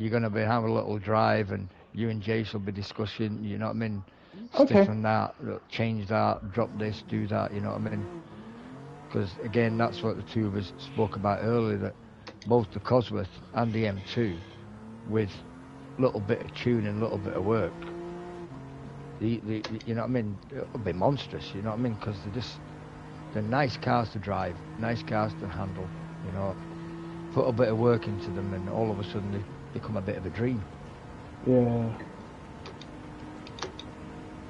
you're going to be having a little drive, and you and Jace will be discussing, you know what I mean, Okay. stiffen that, change that, drop this, do that, you know what I mean? Because again, that's what the two of us spoke about earlier, that both the Cosworth and the M2, with a little bit of tuning, a little bit of work, you know what I mean, it'll be monstrous, you know what I mean? Because they're nice cars to drive, nice cars to handle, you know. Put a bit of work into them, and all of a sudden they become a bit of a dream. Yeah.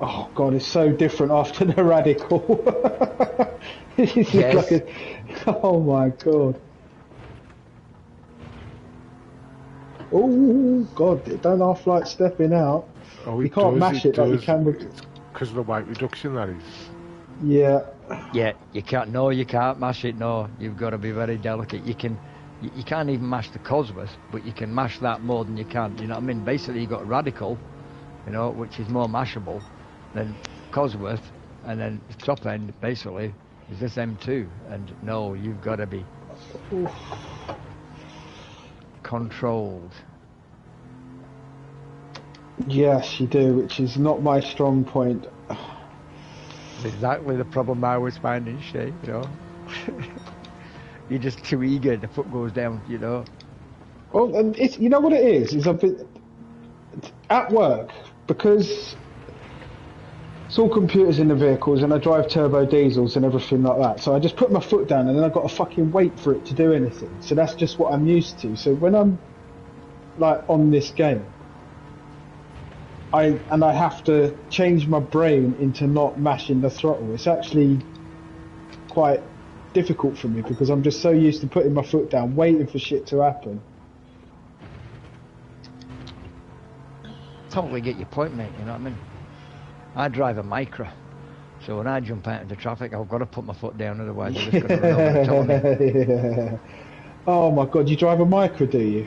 Oh God, it's so different after the Radical. It's Yes. like oh my God. Oh God, don't half like stepping out. Oh, You can't mash it like you can with. It's because of the weight reduction, that is. Yeah. Yeah, you can't. No, you can't mash it. No, you've got to be very delicate. You can't even mash the Cosworth, but you can mash that more than you can. You know what I mean? Basically, you got Radical, you know, which is more mashable than Cosworth, and then the top end basically is this M2. And no, you've got to be controlled. Yes, you do, which is not my strong point. It's exactly the problem I was finding, Shay, you know. You're just too eager, the foot goes down, you know. Well, and it's, you know what it is I've been at work, because it's all computers in the vehicles and I drive turbo diesels and everything like that. So I just put my foot down and then I've got to fucking wait for it to do anything. So that's just what I'm used to. So when I'm like on this game, I have to change my brain into not mashing the throttle. It's actually quite difficult for me because I'm just so used to putting my foot down, waiting for shit to happen. Totally get your point, mate, you know what I mean? I drive a Micra, so when I jump out into traffic, I've got to put my foot down, otherwise they're just going to run over the top of me. Yeah. Oh my God, you drive a Micra, do you?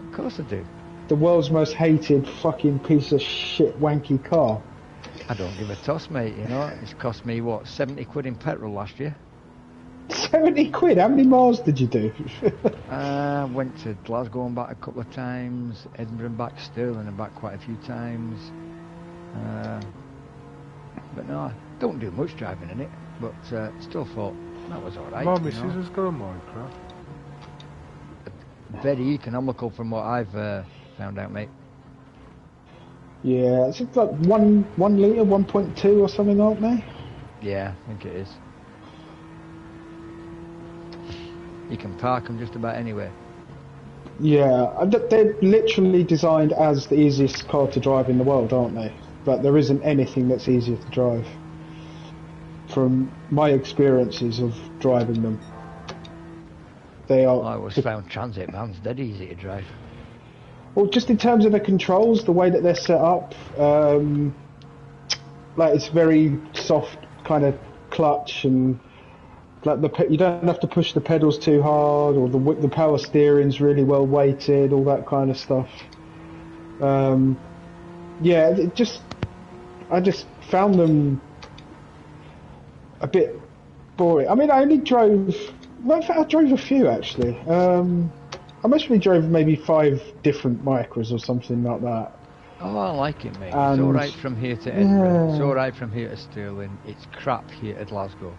Of course I do. The world's most hated fucking piece of shit wanky car. I don't give a toss, mate, you know. It's cost me, what, 70 quid in petrol last year? 70 quid? How many miles did you do? Went to Glasgow and back a couple of times, Edinburgh and back, Stirling and back quite a few times. But no, I don't do much driving in it, but still thought that was alright. My missus has got a Micra. Very economical from what I've found out, mate. Yeah, it's like 1 litre, 1.2 or something, aren't they? Yeah, I think it is. You can park them just about anywhere. Yeah, they're literally designed as the easiest car to drive in the world, aren't they? But there isn't anything that's easier to drive. From my experiences of driving them, they are... I always found transit vans dead easy to drive. Well, just in terms of the controls, the way that they're set up, like it's very soft kind of clutch, and like you don't have to push the pedals too hard, or the power steering's really well weighted, all that kind of stuff. Yeah, I just found them a bit boring. I mean, I only drove. Well, in fact, I drove a few actually. I mostly drove maybe 5 different Micras or something like that. Oh, I like it, mate. It's alright from here to Edinburgh. It's alright from here to Stirling. It's crap here at Glasgow.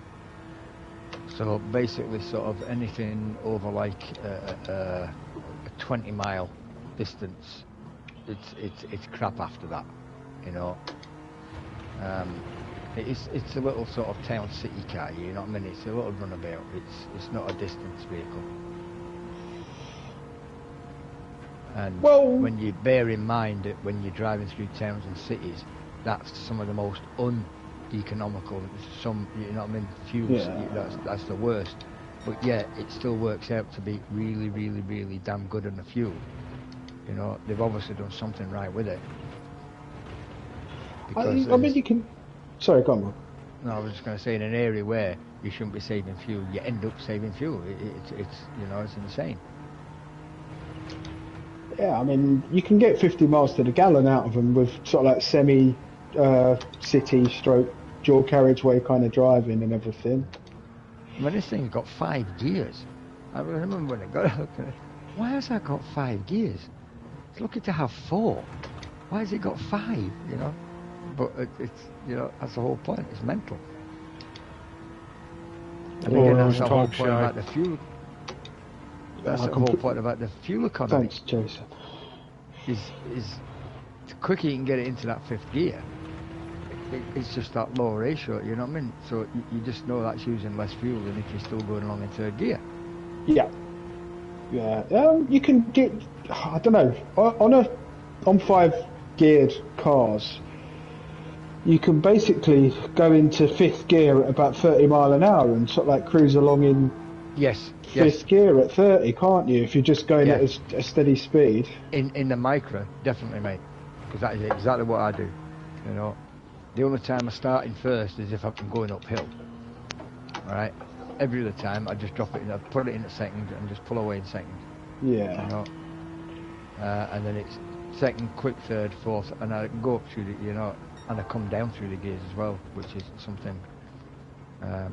So basically, sort of anything over like a 20-mile distance, it's crap after that. You know. It's a little sort of town city car. You know what I mean? It's a little runabout. It's not a distance vehicle. And when you bear in mind that when you're driving through towns and cities, that's some of the most uneconomical. Some, you know what I mean, fuels. Yeah. That's the worst. But yeah, it still works out to be really, really, really damn good on the fuel. You know, they've obviously done something right with it. I mean, you can. Sorry, go on. No, I was just going to say, in an area where you shouldn't be saving fuel, you end up saving fuel. It's you know, it's insane. Yeah, I mean, you can get 50 miles to the gallon out of them with sort of like semi-city stroke dual carriageway kind of driving and everything. I mean, this thing's got 5 gears. I remember when I got it, why has that got 5 gears? It's lucky to have 4. Why has it got 5? You know, but it's you know that's the whole point. It's mental. And again, that's the whole point about the fuel. That's the whole point about the fuel economy. Thanks, Jason. Is the quicker you can get it into that 5th gear, it's just that low ratio. You know what I mean? So you just know that's using less fuel than if you're still going along in 3rd gear. Yeah. Yeah. You can get. I don't know. On 5-geared cars, you can basically go into 5th gear at about 30 mile an hour and sort of like cruise along in 5th gear at 30, can't you? If you're just going at a steady speed. In the micro, definitely, mate. Because that is exactly what I do. You know, the only time I start in 1st is if I'm going uphill. All right. Every other time, I just drop it in, I put it in at 2nd and just pull away in 2nd. Yeah. You know, and then it's 2nd, quick 3rd, 4th, and I can go up through the, you know, and I come down through the gears as well, which is something. Well,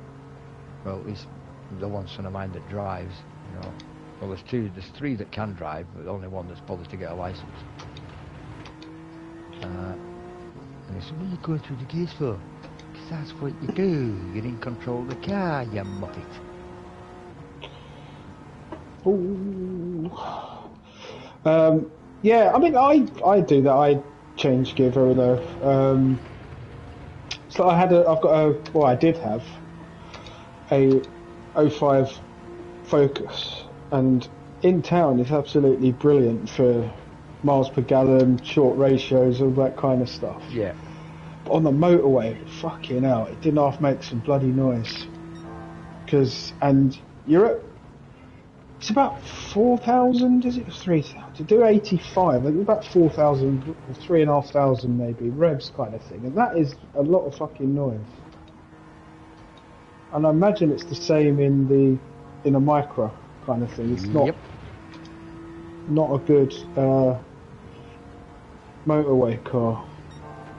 at least the one son of mine that drives. You know, well, there's 3 that can drive, but only one that's bothered to get a license. And he said, "What are you going through the gears for?" Because that's what you do. You're in control of the car, you muppet. Ooh. Yeah, I mean, I do that. I change gear very low. So I did have a 05 Focus, and in town it's absolutely brilliant for miles per gallon, short ratios, all that kind of stuff. Yeah. But on the motorway, fucking hell, it didn't half make some bloody noise. And you're at, it's about 4,000, is it 3,000? To do 85, about 4,000 or 3,500 maybe, revs kind of thing. And that is a lot of fucking noise. And I imagine it's the same in a micro kind of thing. It's not a good motorway car.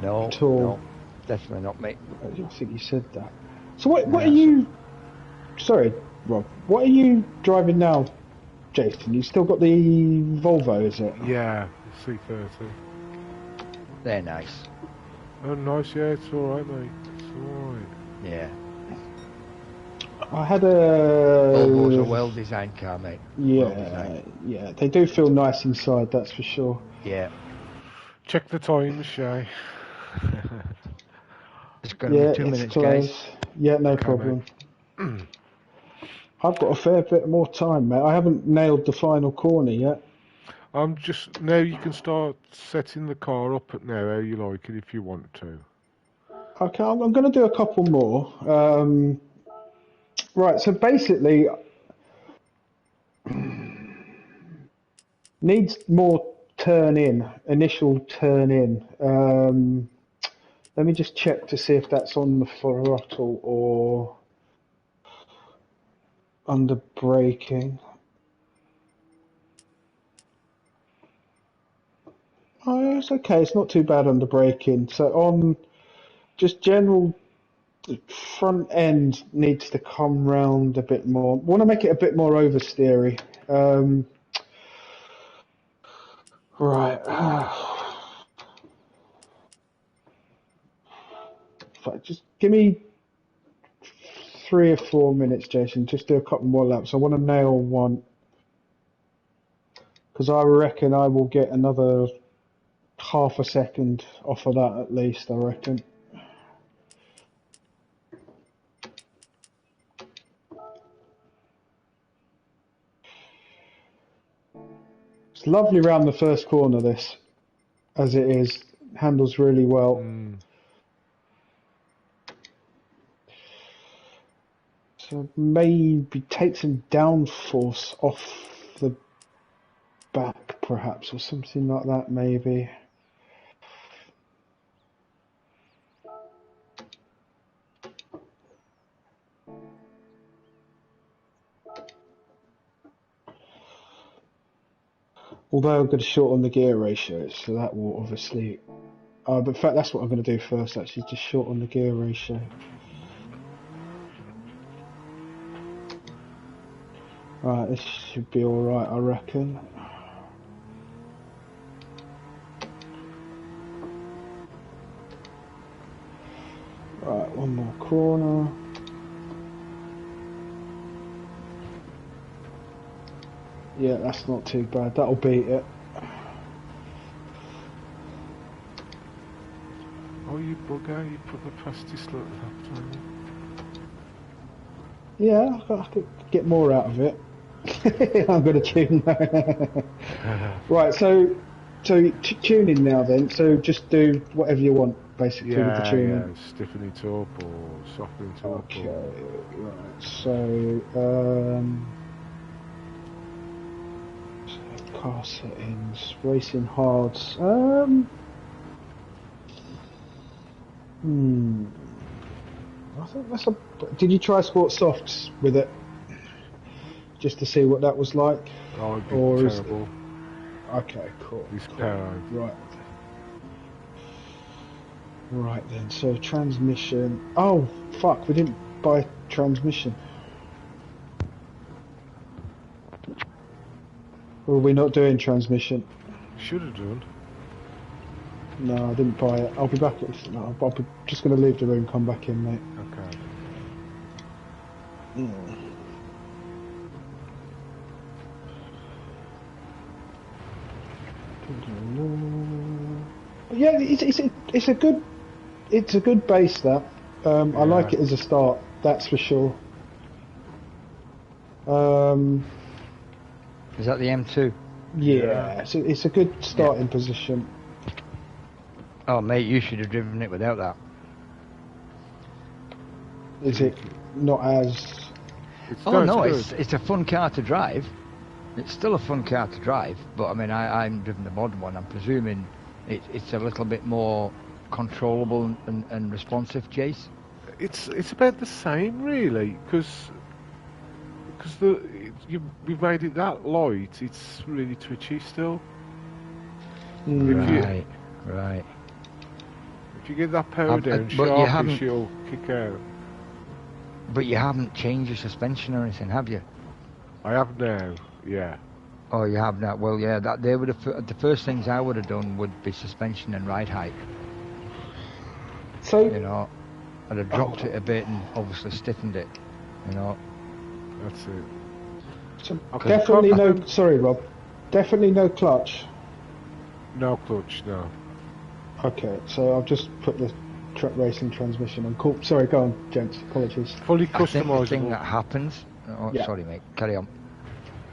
No, at all. no, definitely not, mate. I don't think you said that. So what are you... Sorry, Rob. What are you driving now, Jason? You still got the Volvo, is it? Yeah, the C30. They're nice. Oh, nice, yeah, it's alright, mate. It's alright. Yeah. I had a... Volvo's a well-designed car, mate. Yeah, they do feel nice inside, that's for sure. Yeah. Check the times, Shay. It's going to be 2 minutes, close. guys. Yeah, no problem. I've got a fair bit more time, mate. I haven't nailed the final corner yet. I'm just... Now you can start setting the car up at now how you like it if you want to. Okay, I'm going to do a couple more. Right, so basically... needs more initial turn in. Let me just check to see if that's on the throttle or under braking. Oh, it's okay. It's not too bad under braking. So on just general, the front end needs to come round a bit more. Want to make it a bit more oversteery. Right. Just give me 3 or 4 minutes, Jason. Just do a couple more laps. I want to nail one. Because I reckon I will get another half a second off of that at least, I reckon. It's lovely round the first corner, this, as it is. Handles really well. So maybe take some downforce off the back, perhaps, or something like that, maybe. Although I'm going to shorten the gear ratio, so that will obviously... but in fact, that's what I'm going to do first, actually, just shorten the gear ratio. Right, this should be alright, I reckon. one more corner. Yeah, that's not too bad. That'll beat it. Oh, you bugger, you put the fastest lap time. Yeah, I could get more out of it. I'm going to tune now. Right, so tuning now then. So just do whatever you want, basically, with the tuning. Yeah, stiffen it up or soften it up. Okay, Or... right. So, car settings, racing hards. I think that's a. Did you try Sport Softs with it, just to see what that was like? Oh, it'd be terrible. Okay, cool. It's power. Right. Right then. So transmission. Oh fuck! We didn't buy transmission. Or are we not doing transmission? Should have done. No, I didn't buy it. I'll be back. No, I'll be just going to leave the room, come back in, mate. Okay. Yeah, it's a good base, that. I like it as a start, that's for sure. Is that the M2? Yeah. It's a good starting position. Oh mate, you should have driven it without that. Is it not as... Oh no, it's a fun car to drive. It's still a fun car to drive, but I mean, I'm driven the modern one. I'm presuming it's a little bit more controllable and responsive, Jace. It's about the same, really, because you've made it that light. It's really twitchy still. Right. If you get that power down sharpish, you'll kick out. But you haven't changed your suspension or anything, have you? I have now. Yeah. Oh, you have now. Well, yeah. They would have. The first things I would have done would be suspension and ride height. So you know, I'd have dropped it a bit and obviously stiffened it. You know. That's it. So definitely no. Sorry, Rob. Definitely no clutch. No clutch. No. Okay, so I've just put the track racing transmission on. Cool. Sorry, go on, gents. Apologies. Fully customizable. The thing that happens. Oh, yeah. Sorry, mate. Carry on.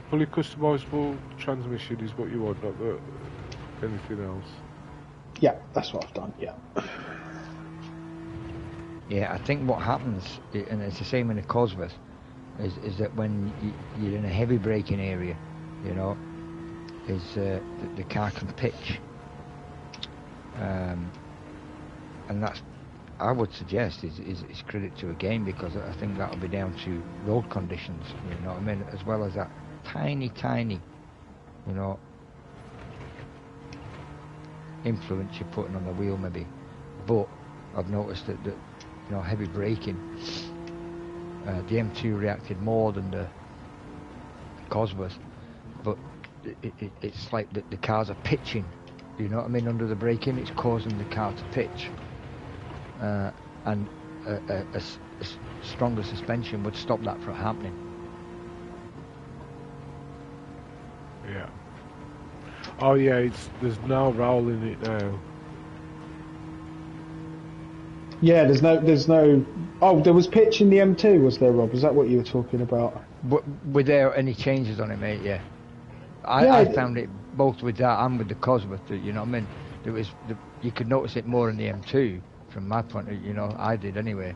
Fully customizable transmission is what you want, not anything else. Yeah, that's what I've done. Yeah. Yeah, I think what happens, and it's the same in the Cosworth, is that when you're in a heavy braking area, you know, is the car can pitch, and that's, I would suggest, is credit to a game, because I think that'll be down to road conditions, you know what I mean, as well as that tiny, you know, influence you're putting on the wheel maybe. But I've noticed that you know, heavy braking, the M2 reacted more than the Cosworth, but it's like the cars are pitching, you know what I mean, under the braking. It's causing the car to pitch, and a stronger suspension would stop that from happening. Yeah. Oh yeah, there's no roll in it now. Yeah, there's no. Oh, there was pitch in the M2, was there, Rob? Is that what you were talking about? Were there any changes on it, mate? Yeah. I found it both with that and with the Cosworth. You know what I mean? You could notice it more in the M2 from my point of view. You know, I did anyway.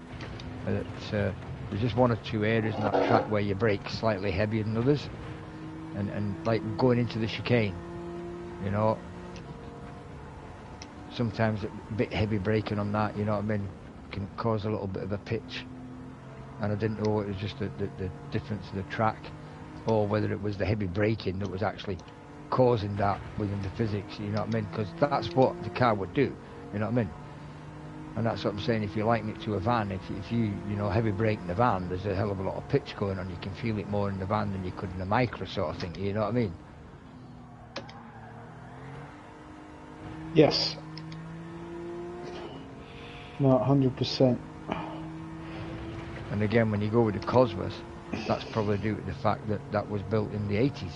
There's just one or two areas in that track where you brake slightly heavier than others, and like going into the chicane, you know. Sometimes a bit heavy braking on that, you know what I mean, can cause a little bit of a pitch. And I didn't know it was just the difference of the track, or whether it was the heavy braking that was actually causing that within the physics, you know what I mean? Because that's what the car would do, you know what I mean? And that's what I'm saying, if you liken it to a van, if you know, heavy brake in the van, there's a hell of a lot of pitch going on. You can feel it more in the van than you could in a micro sort of thing, you know what I mean? Yes. No, 100%. And again, when you go with the Cosworth, that's probably due to the fact that that was built in the 80s.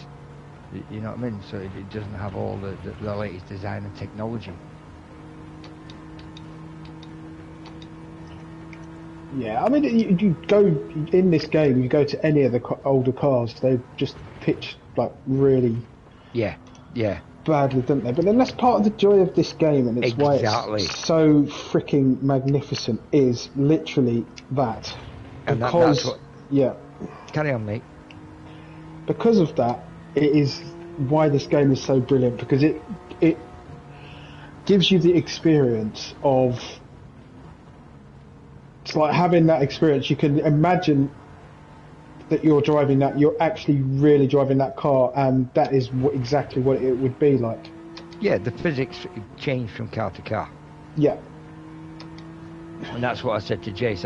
You know what I mean? So it doesn't have all the latest design and technology. Yeah, I mean, you go in this game, you go to any of the older cars, they just pitch like really badly, don't they? But then that's part of the joy of this game, and it's why it's so freaking magnificent, is literally that. And because, that's what... Yeah. Carry on, mate. Because of that, it is why this game is so brilliant, because it gives you the experience of... It's like having that experience. You can imagine that you're driving that, you're actually really driving that car, and that is exactly what it would be like. Yeah, the physics change from car to car. Yeah. And that's what I said to Jace.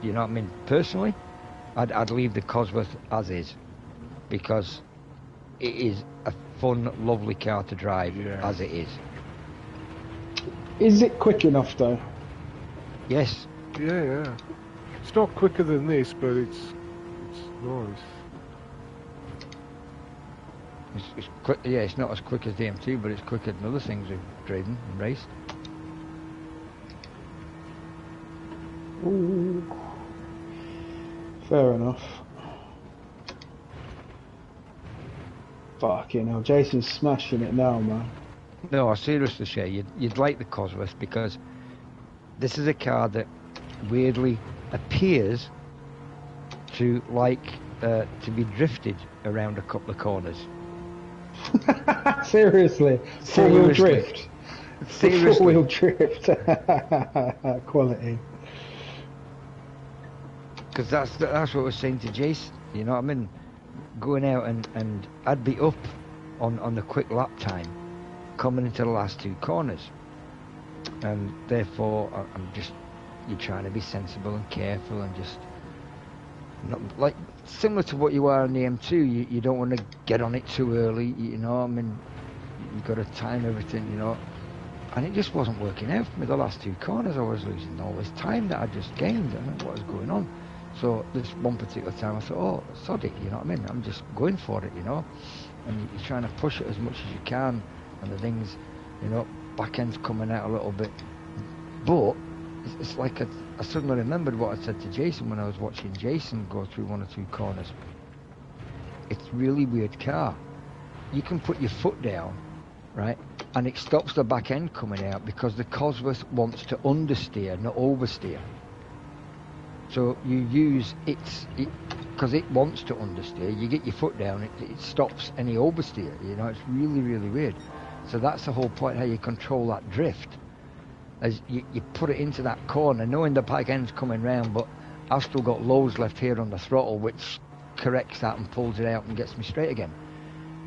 You know what I mean? Personally, I'd leave the Cosworth as is, because it is a fun, lovely car to drive as it is. Is it quick enough, though? Yes. Yeah. It's not quicker than this, but it's nice. It's quick. Yeah, it's not as quick as the M2, but it's quicker than other things we've driven and raced. Ooh. Fair enough. Fucking hell, Jason's smashing it now, man. No, seriously, Shay, you'd like the Cosworth, because this is a car that weirdly appears to like to be drifted around a couple of corners. Seriously, four-wheel drift. Seriously, four-wheel drift. Quality. Because that's what I was saying to Jason. You know what I mean? Going out and I'd be up on the quick lap time, coming into the last two corners, and therefore I'm just, you're trying to be sensible and careful and just not like similar to what you are on the M2. You don't want to get on it too early. You know, I mean, you've got to time everything. You know, and it just wasn't working out for me. The last two corners, I was losing all this time that I just gained. I don't know what was going on. So this one particular time, I thought, oh, sod it. You know what I mean? I'm just going for it. You know, and you're trying to push it as much as you can, and the things, you know, back end's coming out a little bit, but it's like I suddenly remembered what I said to Jason when I was watching Jason go through one or two corners. It's really weird car. You can put your foot down, right, and it stops the back end coming out because the Cosworth wants to understeer, not oversteer. So you use because it wants to understeer. You get your foot down, it stops any oversteer. You know, it's really, really weird. So that's the whole point, how you control that drift. As you put it into that corner, knowing the back end's coming round, but I've still got loads left here on the throttle, which corrects that and pulls it out and gets me straight again.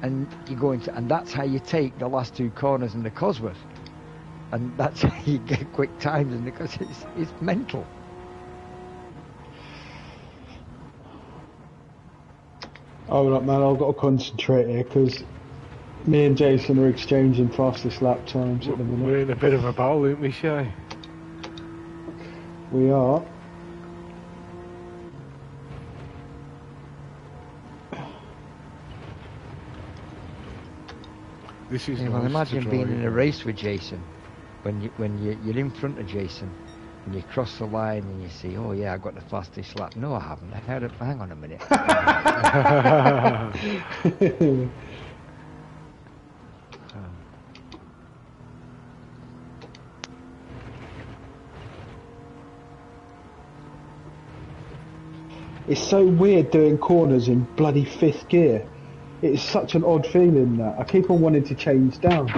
And you go into, and that's how you take the last two corners in the Cosworth, and that's how you get quick times, and because it's mental. Oh, look, man, I've got to concentrate here because me and Jason are exchanging fastest lap times at the minute. We're in a bit of a battle, aren't we, Shay? We are. This is well, imagine being in a race with Jason, when you're in front of Jason, and you cross the line and you see, oh yeah, I got the fastest lap. No, I haven't. Hang on a minute. It's so weird doing corners in bloody fifth gear. It's such an odd feeling that I keep on wanting to change down.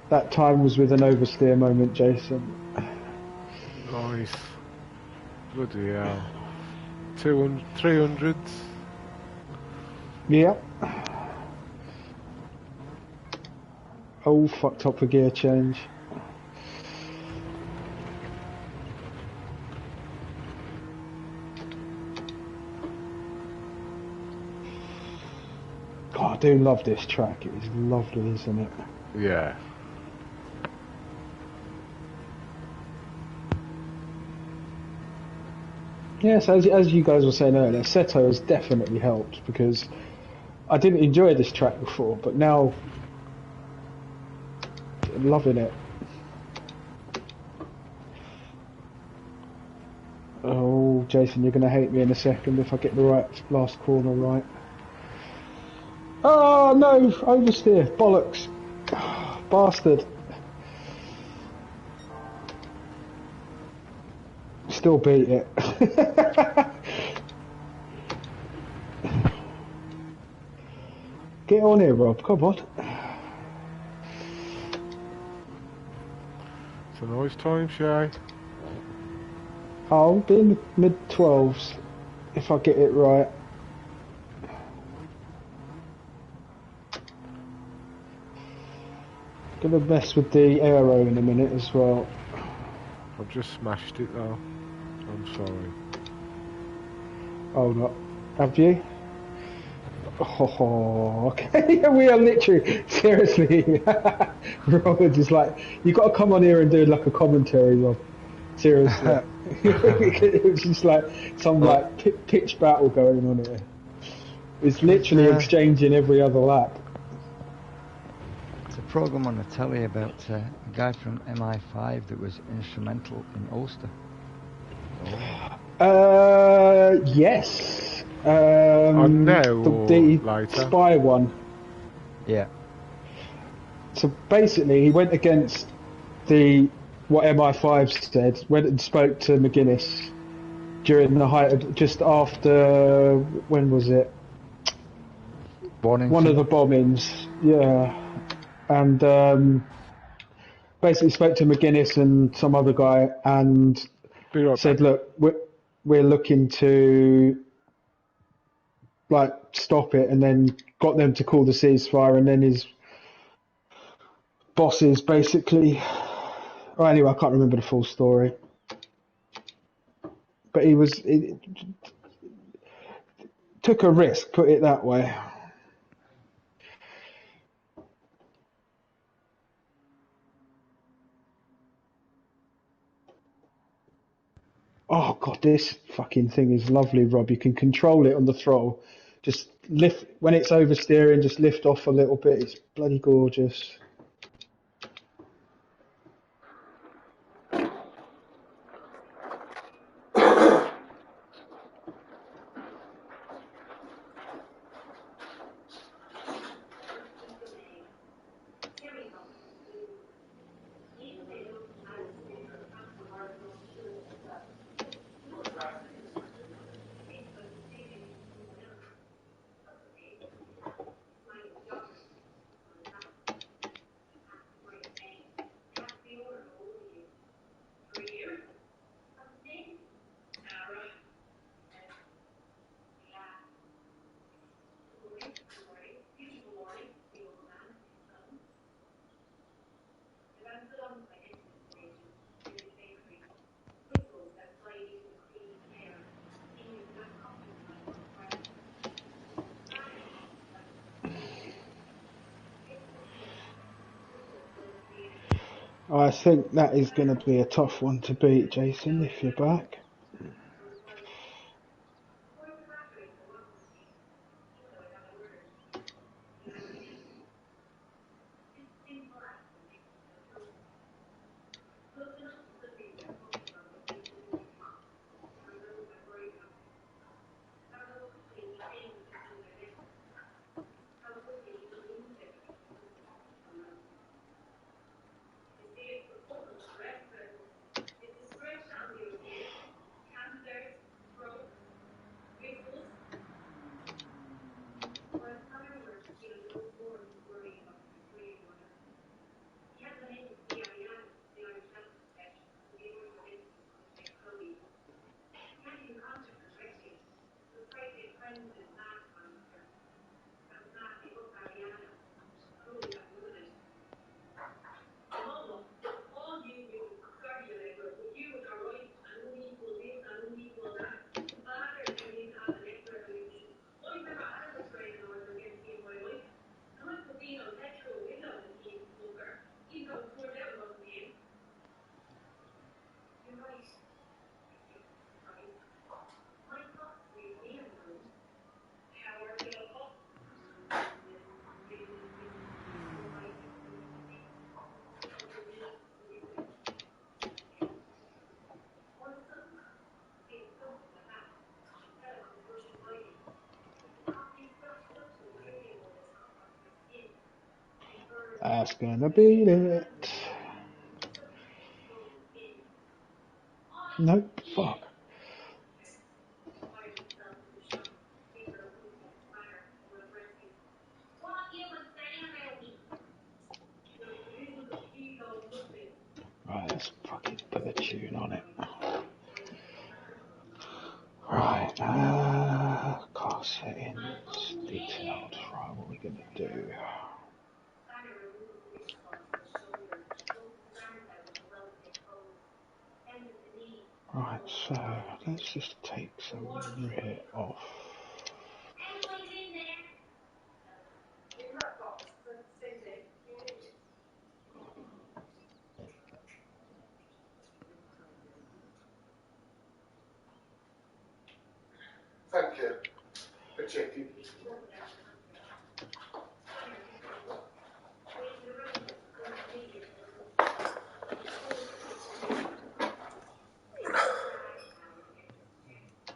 That time was with an oversteer moment, Jason. Nice. Bloody hell. 200, 300s? Yeah. Oh, fucked up for gear change. God, I do love this track. It is lovely, isn't it? Yeah. Yes, as you guys were saying earlier, Seto has definitely helped because I didn't enjoy this track before, but now I'm loving it. Oh, Jason, you're going to hate me in a second if I get the last corner right. Oh, no, oversteer, bollocks. Oh, bastard. Still beat it. Get on here, Rob, come on. It's a nice time, Shay. I'll be in the mid-12s if I get it right. Gonna mess with the aero in a minute as well. I've just smashed it though. I'm sorry. Oh, no. Have you? Oh, okay. We are literally, seriously. Robert is like, you got to come on here and do like a commentary, Rob. Seriously. It's just like some like pitch battle going on here. It's literally exchanging every other lap. It's a program on the telly about a guy from MI5 that was instrumental in Ulster. Yes. Now or the later? spy one. Yeah. So basically, he went against what MI5 said. Went and spoke to McGuinness during the height of, just after, when was it? Bonington. One of the bombings. Yeah. And basically spoke to McGuinness and some other guy and said, look, we're looking to like stop it, and then got them to call the ceasefire, and then his bosses basically, oh, anyway, I can't remember the full story, but he took a risk, put it that way. Oh god, this fucking thing is lovely, Rob. You can control it on the throttle. Just lift when it's oversteering, just lift off a little bit. It's bloody gorgeous. I think that is going to be a tough one to beat, Jason, if you're back. That's gonna beat it. Nope, fuck. Right, let's fucking put a tune on it. Right, car settings, detailed. Right, what are we gonna do? Right, so let's just take some rear off. Thank you for checking.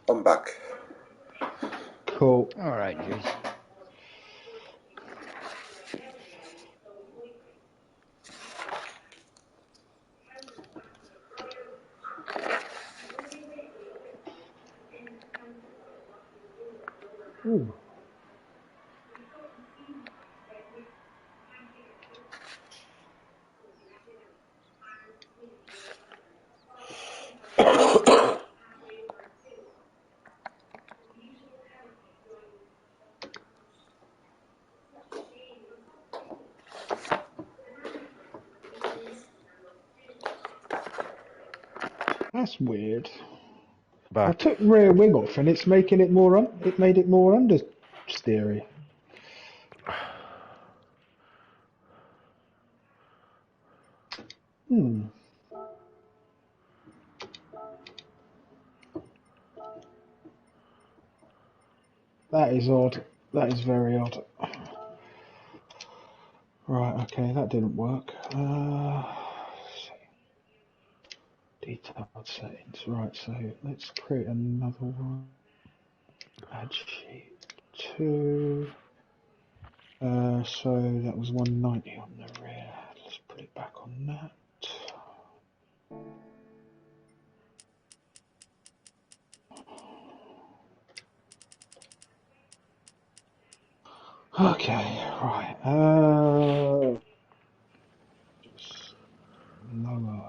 I'm back. Cool. Alright, Juice. Ooh. That's weird. Back. I took rear wing off and it's making it more it made it more understeery. That is odd. That is very odd. Right, okay, that didn't work. Detailed settings. Right, so let's create another one. Add sheet 2. So that was 190 on the rear. Let's put it back on that. Okay, right. Just lower.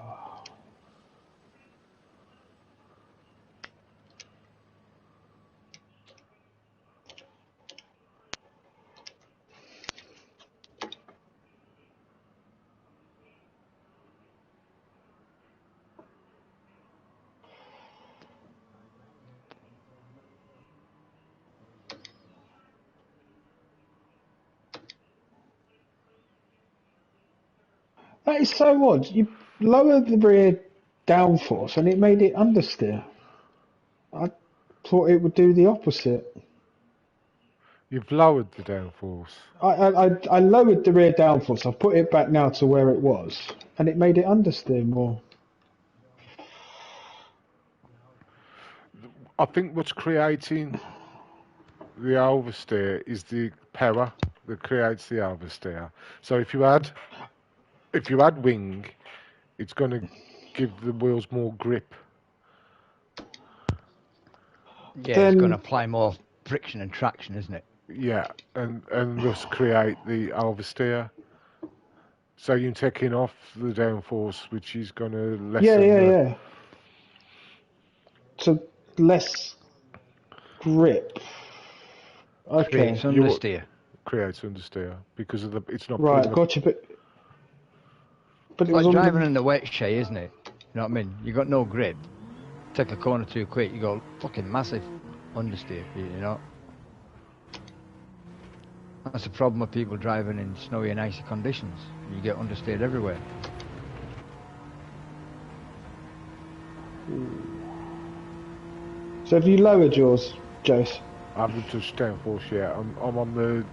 That is so odd. You lowered the rear downforce and it made it understeer. I thought it would do the opposite. You've lowered the downforce. I lowered the rear downforce. I've put it back now to where it was, and it made it understeer more. I think what's creating the oversteer is the power that creates the oversteer. So if you add wing, it's going to give the wheels more grip. Yeah, it's going to apply more friction and traction, isn't it? Yeah, and thus create the oversteer. So you're taking off the downforce, which is going to lessen. Yeah. So less grip. Okay. Creates understeer. Creates understeer because of it's not right. Gotcha, but it's like driving in the wet shay, isn't it? You know what I mean? You got no grip. Take a corner too quick, you go fucking massive understeer. You know. That's the problem with people driving in snowy and icy conditions. You get understeered everywhere. So have you lowered yours, Jace? I haven't touched downforce yet. I'm on the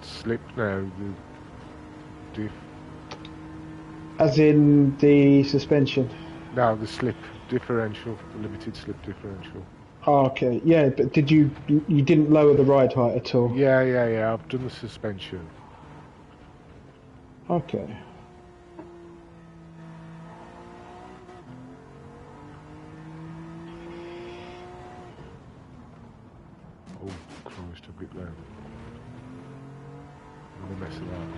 slip now, the diff. As in the suspension? No, the slip differential, the limited slip differential. Oh, okay. Yeah, but you didn't lower the ride height at all? Yeah. I've done the suspension. Okay. Oh, Christ, a bit low. I'm going to mess it up.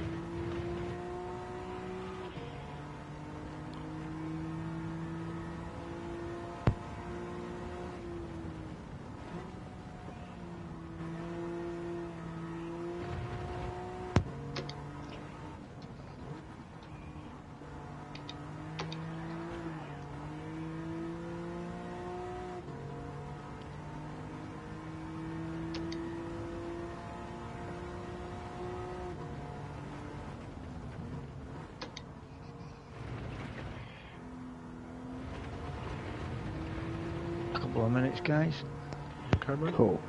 Couple of minutes, guys. Okay, mate. Cool.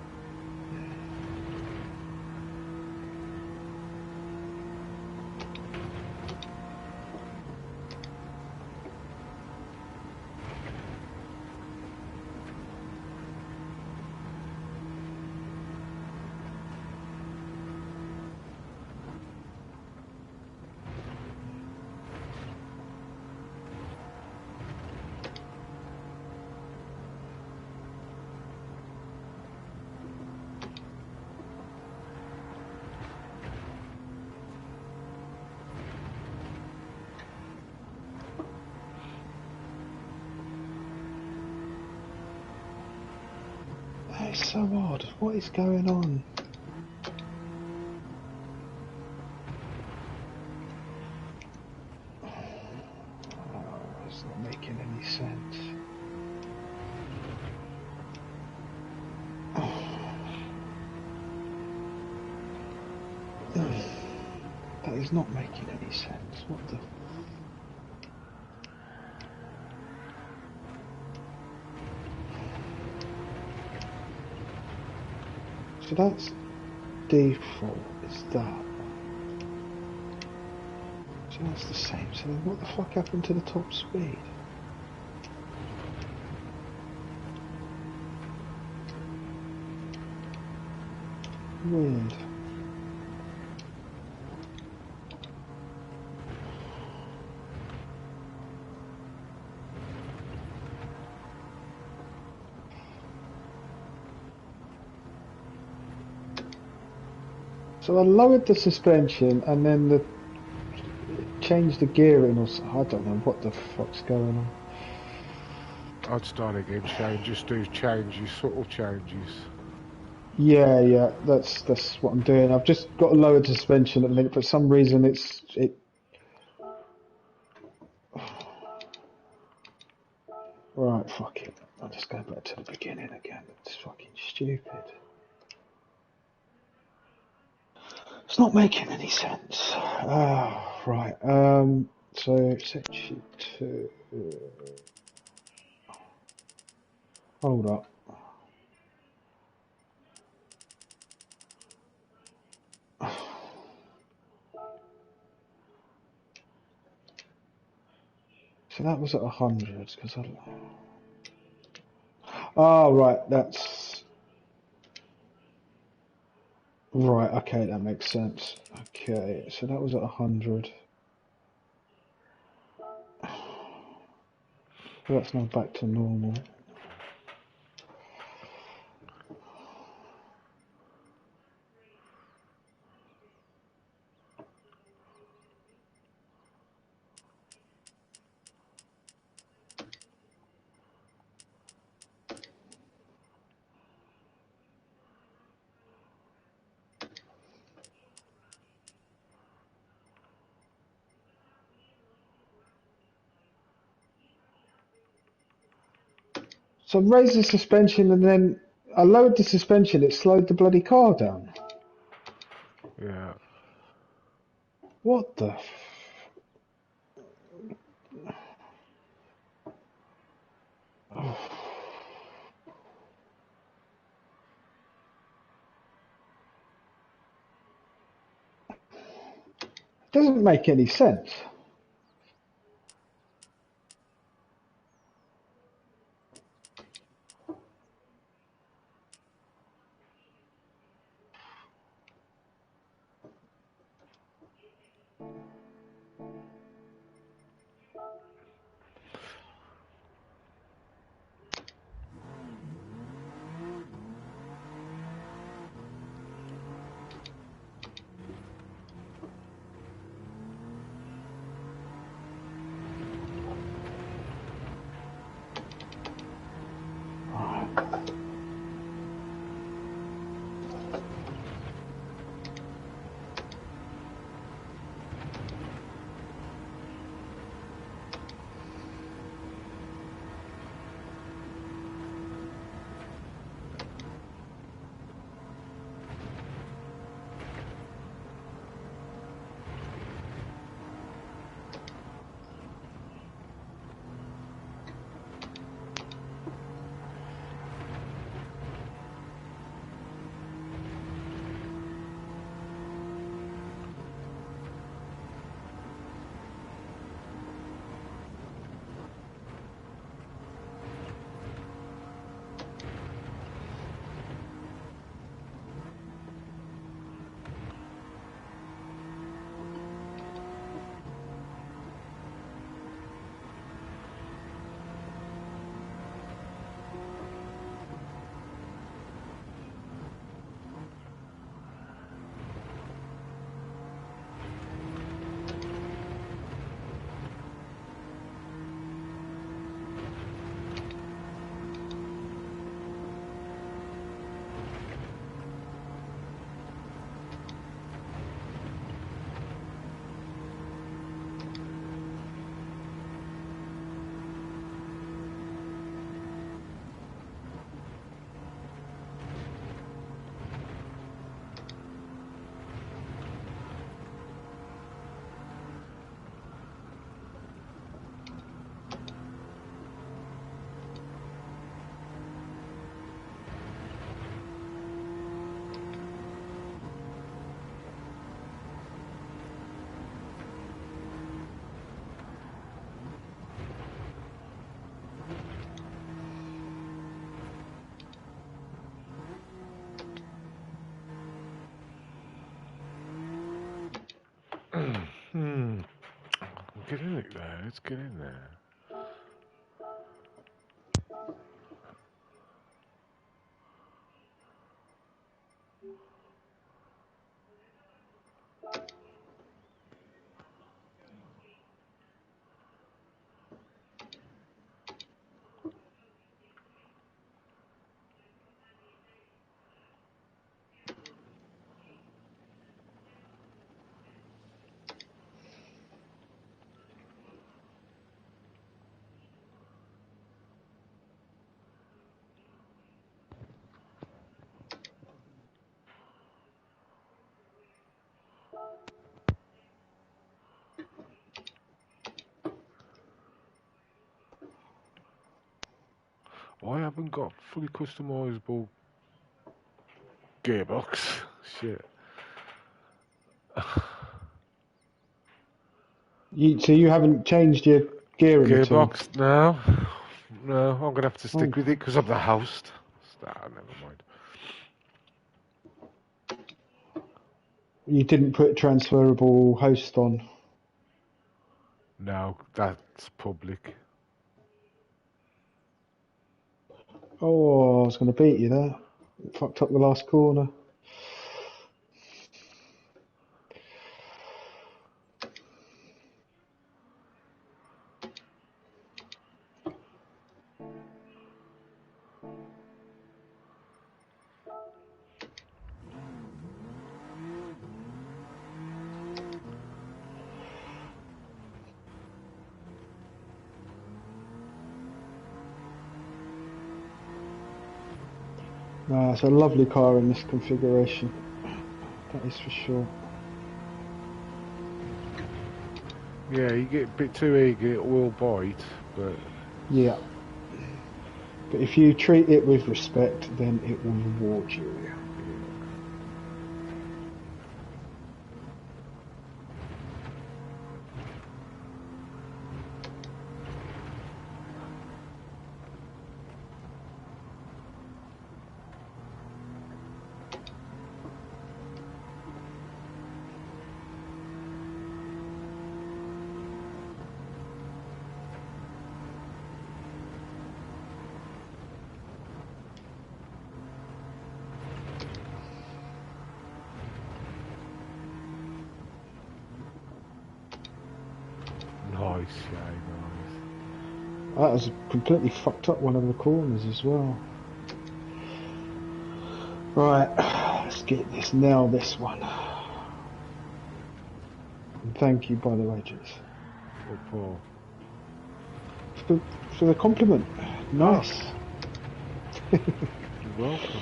That is so odd. What is going on? Oh, it's not making any sense. That is not making any sense. What the... So that's default, is that? So that's the same. So then what the fuck happened to the top speed? Weird. So I lowered the suspension and then changed the gearing or something. I don't know what the fuck's going on. I'd start again, Shane. Just do changes, subtle changes. Yeah, that's what I'm doing. I've just got a lowered suspension at the minute. For some reason, it. Right, fuck it. I'll just go back to the beginning again. It's fucking stupid. It's not making any sense. Right. So section 2. Hold up. So that was at 100 because I. Oh, right. That's right. Okay, that makes sense. Okay, so that was at 100. That's now back to normal. So I raised the suspension and then I lowered the suspension. It slowed the bloody car down. Yeah. What the? Oh. It doesn't make any sense. get in it there. Let's get in there. I haven't got fully customizable gearbox. Shit. So you haven't changed your gearing at all? Gearbox? No. No, I'm going to have to stick with it because of the host. Never mind. You didn't put transferable host on? No, that's public. Oh, I was going to beat you there. Fucked up the last corner. No, it's a lovely car in this configuration. That is for sure. Yeah, you get a bit too eager, it will bite, but... Yeah. But if you treat it with respect, then it will reward you. Nice, yeah, nice. That was completely fucked up one of the corners as well. Right, let's get this now, this one. And thank you, by the way, Jess. Paul. For the compliment. Nice. You're welcome.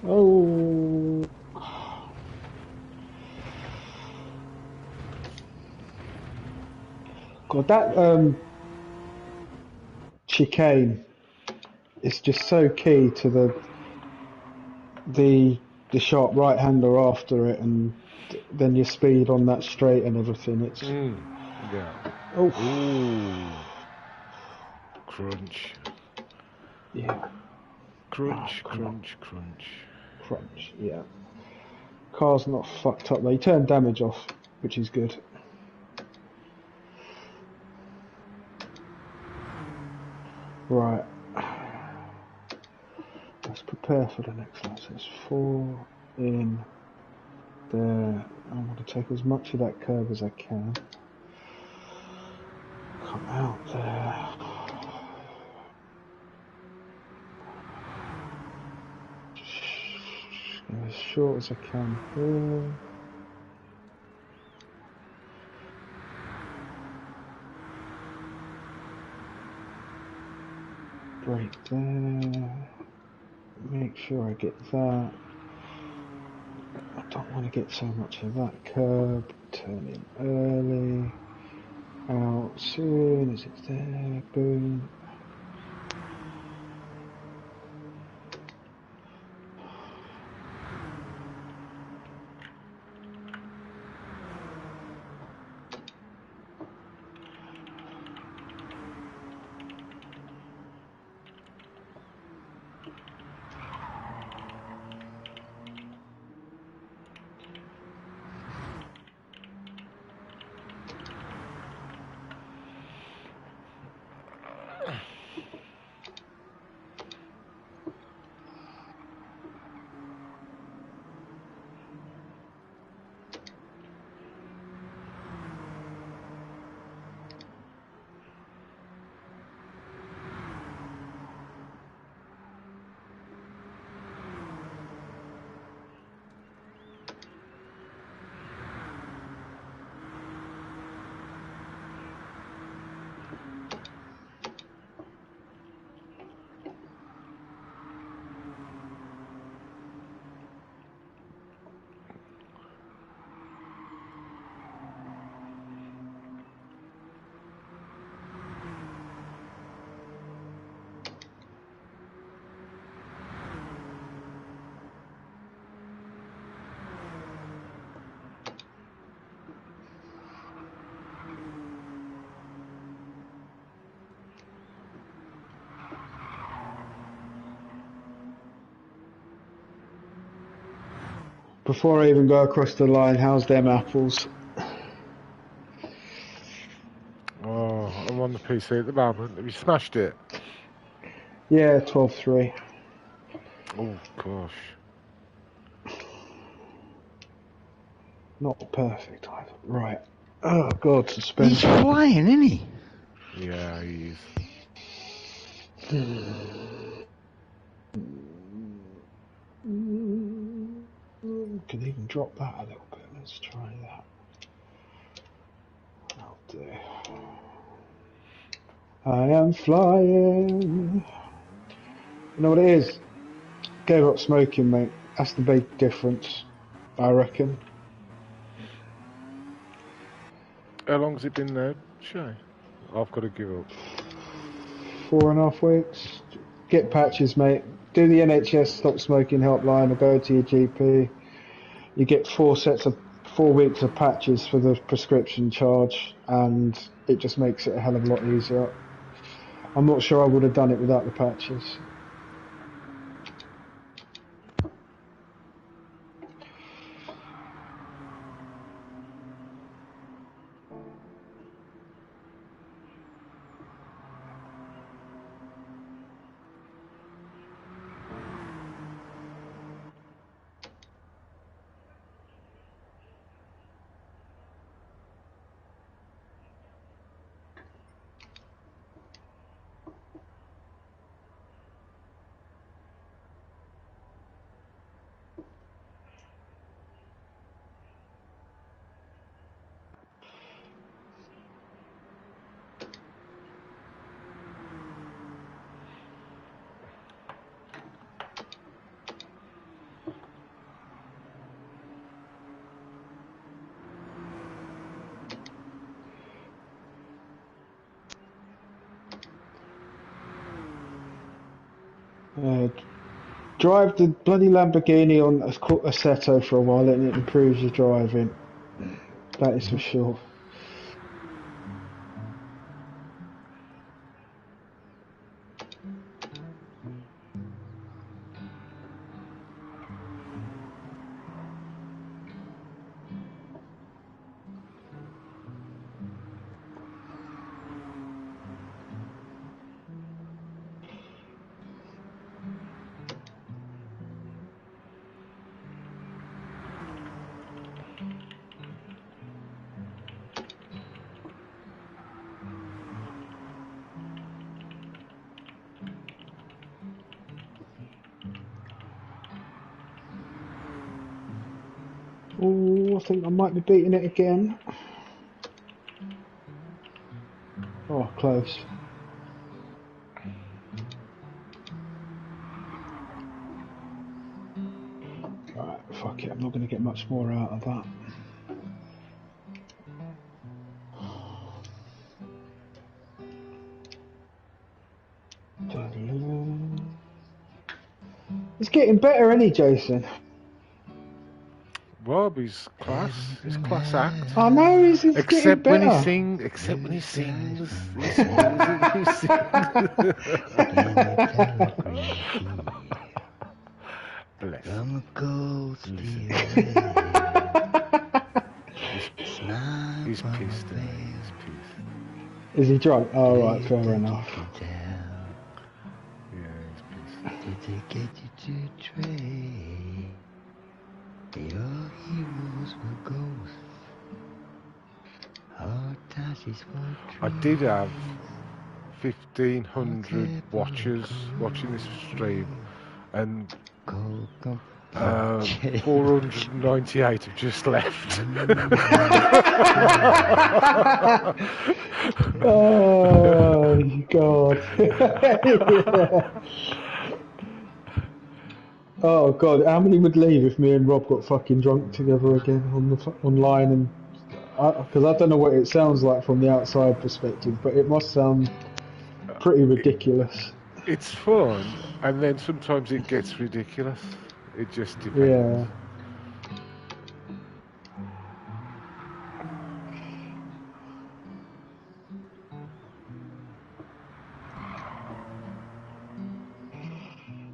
Oh. God, that chicane is just so key to the sharp right hander after it, and then your speed on that straight and everything. It's yeah. Oh. Ooh. Crunch. Yeah. Crunch, crunch, crunch. Crunch, yeah. Car's not fucked up though. He turned damage off, which is good. Right. Let's prepare for the next one. So it's 4 in there. I want to take as much of that curve as I can. Come out there. Just go as short as I can here. Brake there. Make sure I get that. I don't want to get so much of that curb. Turn in early. Out soon as it's there. Boom. Before I even go across the line, how's them apples? Oh, I'm on the PC at the moment. Have you smashed it? Yeah, 12-3. Oh, gosh. Not perfect either. Right. Oh, God, suspension. He's flying, isn't he? Yeah, he is. Can even drop that a little bit. Let's try that. I'll do. I am flying. You know what it is? Gave up smoking, mate. That's the big difference, I reckon. How long's it been now, Shay? I've got to give up. 4.5 weeks. Get patches, mate. Do the NHS stop smoking helpline or go to your GP. You get 4 weeks of patches for the prescription charge, and it just makes it a hell of a lot easier. I'm not sure I would have done it without the patches. Drive the bloody Lamborghini on Assetto for a while and it improves your driving. That is for sure. Oh, I think I might be beating it again. Oh, close. Right, fuck it, I'm not going to get much more out of that. It's getting better, isn't he, Jason? Rob, he's class. He's class act. I know, he's getting Except better. when he sings. Except when he sings. This music he sings. Bless him. He's pissed, isn't he? He's pissed. Is he drunk? Oh, right, fair enough. Yeah, he's pissed. Did they get you to trade? Your heroes were ghosts. Hard tashes for I did have 1,500 watchers watching this stream, and 498 have just left. Oh, God. Yeah. Oh, God, how many would leave if me and Rob got fucking drunk together again online? And because I don't know what it sounds like from the outside perspective, but it must sound pretty ridiculous. It's fun, and then sometimes it gets ridiculous. It just depends. Yeah.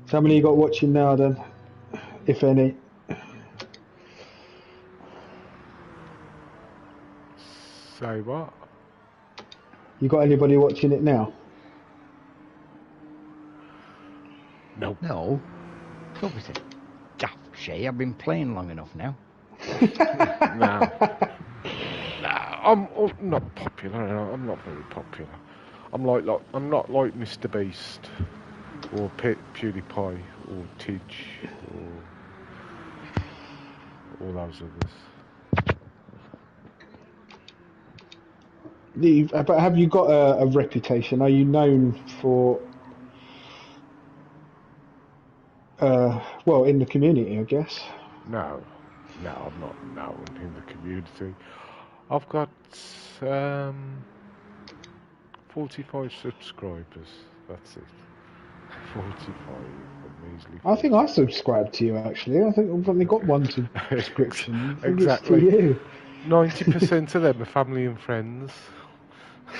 So how many you got watching now then, if any? Say what? You got anybody watching it now? Nope. No. Stop it. Daft Shay, I've been playing long enough now. No. I'm not popular. I'm not very popular. I'm not like Mr. Beast or PewDiePie or Tidge or all those others. But have you got a reputation? Are you known for, well, in the community, I guess? No, I'm not known in the community. I've got 45 subscribers. That's it. 45. Measly. I think I subscribed to you, actually. I think I've only got one subscription. Exactly. It's to you. 90% of them are family and friends.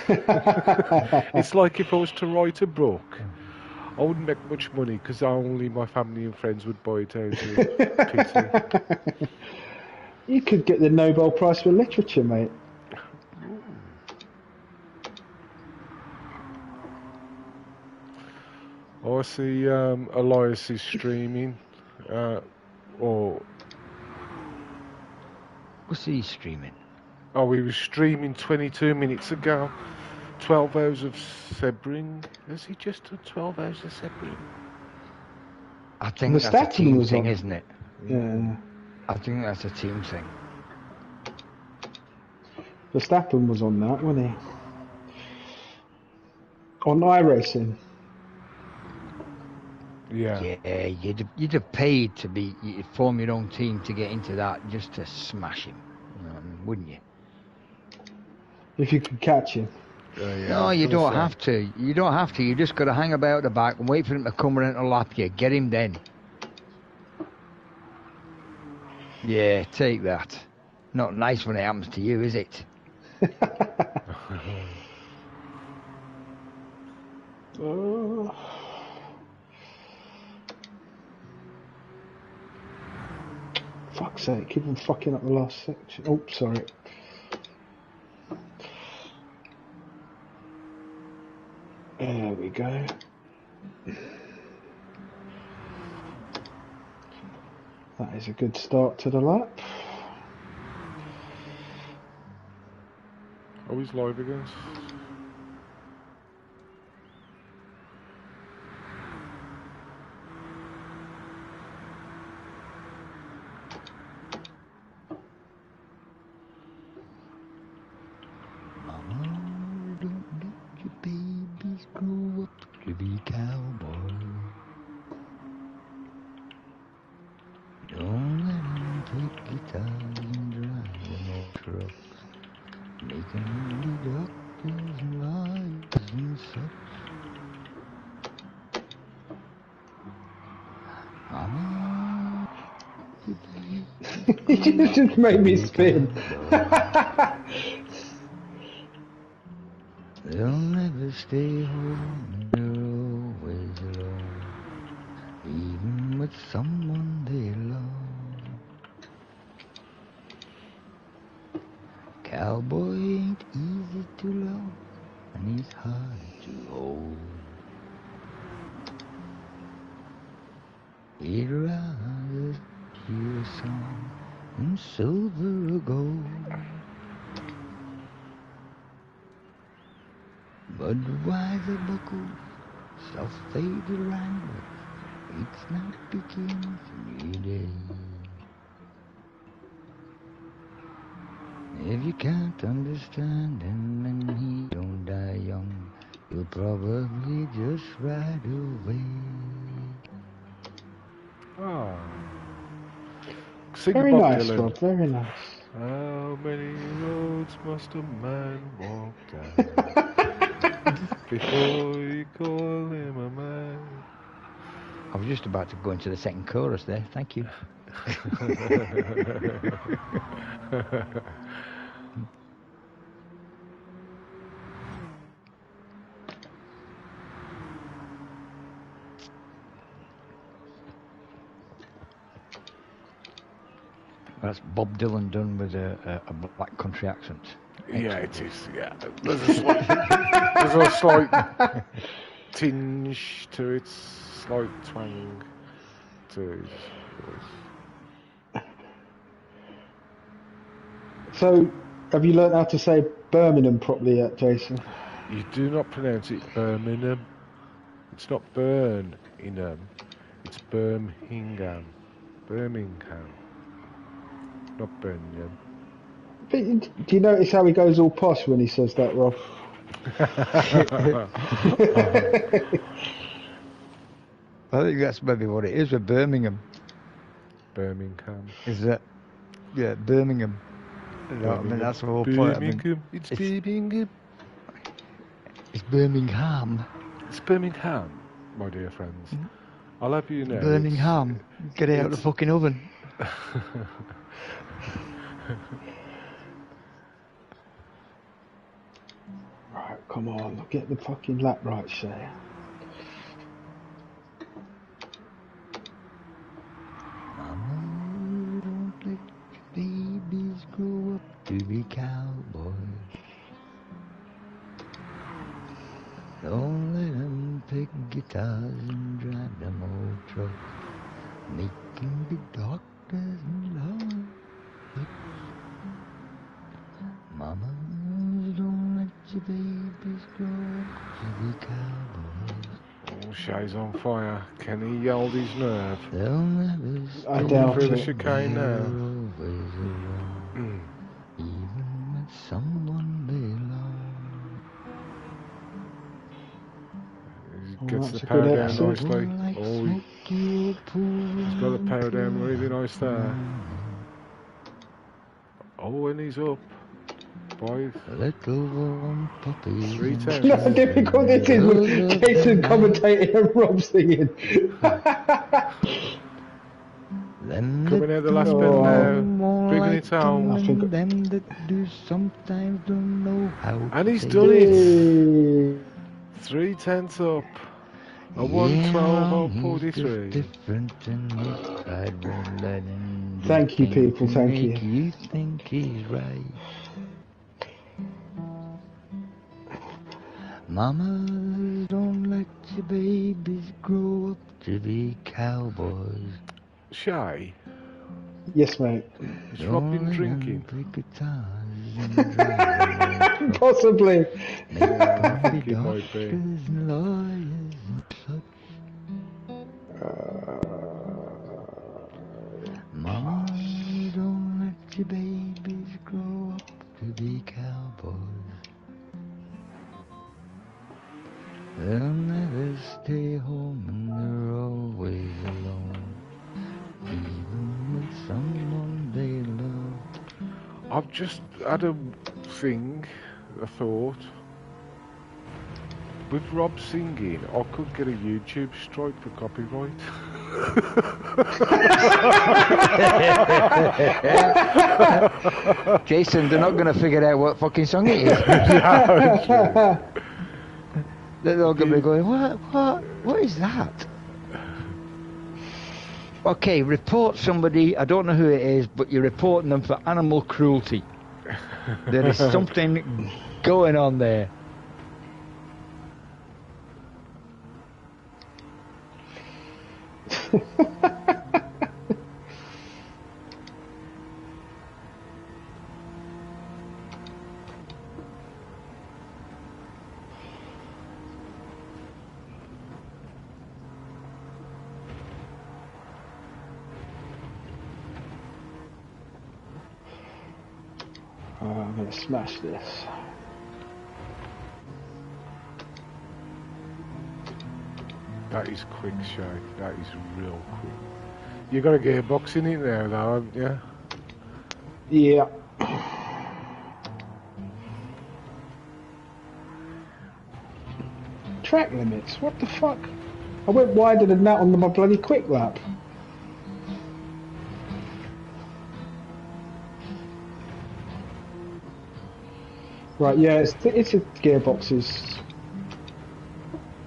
It's like if I was to write a book, I wouldn't make much money because only my family and friends would buy it out of pity. You could get the Nobel Prize for Literature, mate. Oh, I see Elias is streaming. What's he streaming? Oh, he was streaming 22 minutes ago. 12 hours of Sebring. Has he just done 12 hours of Sebring? I think that's a team thing, isn't it? Yeah. I think that's a team thing. Verstappen was on that, wasn't he? On iRacing. Yeah. Yeah, you'd have paid to form your own team to get into that just to smash him, wouldn't you? If you could catch him. Yeah, no, you don't have to. You don't have to. You just got to hang about the back and wait for him to come around to lap you. Get him then. Yeah, take that. Not nice when it happens to you, is it? Fuck's sake, keep on fucking up the last section. Oh, sorry. There we go. That is a good start to the lap. Oh, he's live again. Grow up to be cowboy. Don't let them take guitars and drive them old trucks, making only doctors and lawyers and such. Mama, You just made me spin. They'll never stay home, they're always alone, even with someone they love. Cowboy ain't easy to love, and he's hard to hold. He'd rather hear a song in silver or gold. Budweiser buckles, self-faded wranglers, it's not begins new day. If you can't understand him and he don't die young, you'll probably just ride away. Oh. Very nice, Rob, very nice. How many roads must a man walk down before you call him a man? I was just about to go into the second chorus there, thank you. That's Bob Dylan done with a black country accent. Yeah, it is. Yeah, there's a slight tinge to it, slight twang to his voice. So, have you learnt how to say Birmingham properly yet, Jason? You do not pronounce it Birmingham. It's not Birmingham. It's Birmingham. Birmingham. Not Birmingham. Do you notice how he goes all posh when he says that, Rob? I think that's maybe what it is with Birmingham. Birmingham. Is that? Yeah, Birmingham. I mean, that's the whole point. Birmingham. It's Birmingham. It's Birmingham. It's Birmingham, my dear friends. I'll have you know. Birmingham. Get it out of the fucking oven. Right, come on, get the fucking lap right, Shay. Mama, don't let your babies grow up to be cowboys. Don't let them pick guitars and drive them old trucks, making big doctors and lawyers. Mama, don't let your babies grow up to be cowboys. Oh, Shay's on fire. Can he hold his nerve? They'll never I doubt through it. the chicane now. Even with someone they love. Gets that's the a power good down episode. nicely. Oh, he's got the power down really nice there. Oh, and he's up. 5. Little warm puppies. 3 times. You know how difficult this is with Jason commentating and Rob singing. Coming out the last bend now. Bringing it home. I think them that do sometimes don't know how. And he's done it. 3/10 up. A 1:12:43. Thank you, people. Thank you. You think he's right. Mama, don't let your babies grow up to be cowboys. Shy. Yes, mate. Has Rob been drinking? Possibly. I think he might be. Mama, don't let your babies grow up to be cowboys. They'll never stay home and they're always alone, even with someone they love. I've just had a thought. With Rob singing, I could get a YouTube strike for copyright. Jason, they're not going to figure out what fucking song it is. They're all going to be going, what is that? Okay, report somebody, I don't know who it is, but you're reporting them for animal cruelty. There is something going on there. I'm going to smash this. That is quick, Shay. That is real quick. You got a gearbox in it now, though, haven't you? Yeah. Track limits? What the fuck? I went wider than that on my bloody quick lap. Right, yeah, it's a gearboxes.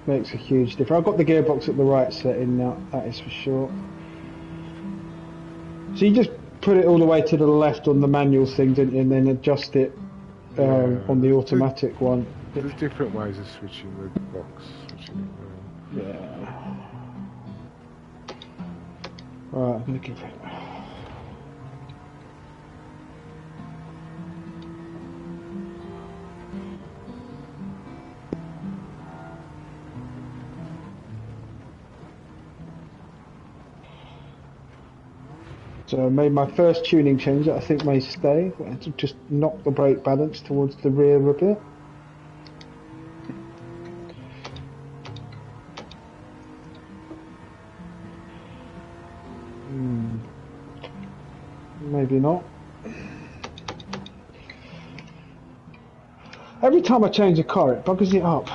Makes a huge difference. I've got the gearbox at the right setting now, that is for sure. So you just put it all the way to the left on the manual thing, didn't you, and then adjust it on the automatic one. There's different ways of switching the box. Yeah. Right, I'm going to give it. So I made my first tuning change that I think may stay. I had to just knock the brake balance towards the rear a bit. Maybe not. Every time I change a car, it buggers it up.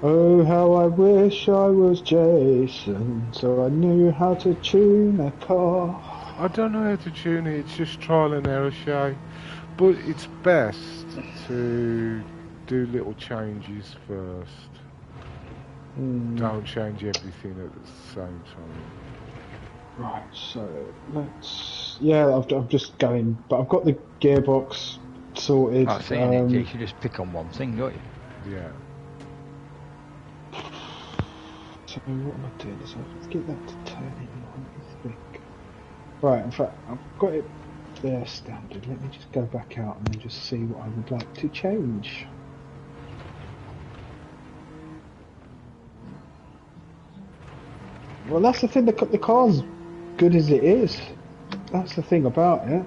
Oh, how I wish I was Jason, so I knew how to tune a car. I don't know how to tune it, it's just trial and error, Shay. But it's best to do little changes first. Don't change everything at the same time. Right, so let's... Yeah, I'm just going, but I've got the gearbox sorted. That's it, you should just pick on one thing, don't you? Yeah. So what am I doing? So let's get that to turn in, I think. Right, in fact, I've got it there standard. Let me just go back out and then just see what I would like to change. Well, that's the thing, the car's good as it is. That's the thing about it.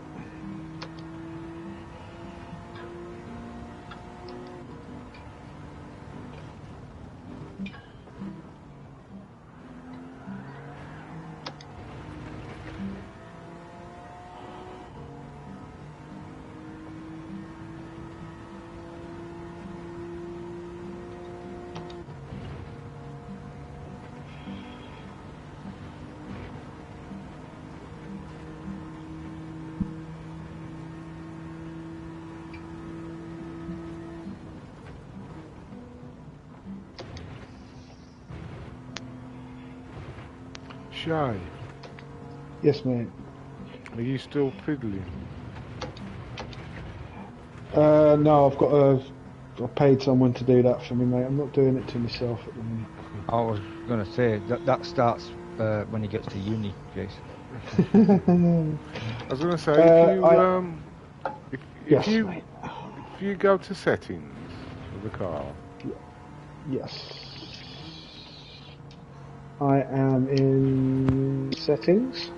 Shay? Yes, mate. Are you still fiddling? No, I paid someone to do that for me, mate. I'm not doing it to myself at the minute. I was going to say, that starts when he gets to uni, Jason. I was going to say, if you go to settings of the car. Yes. I am in settings.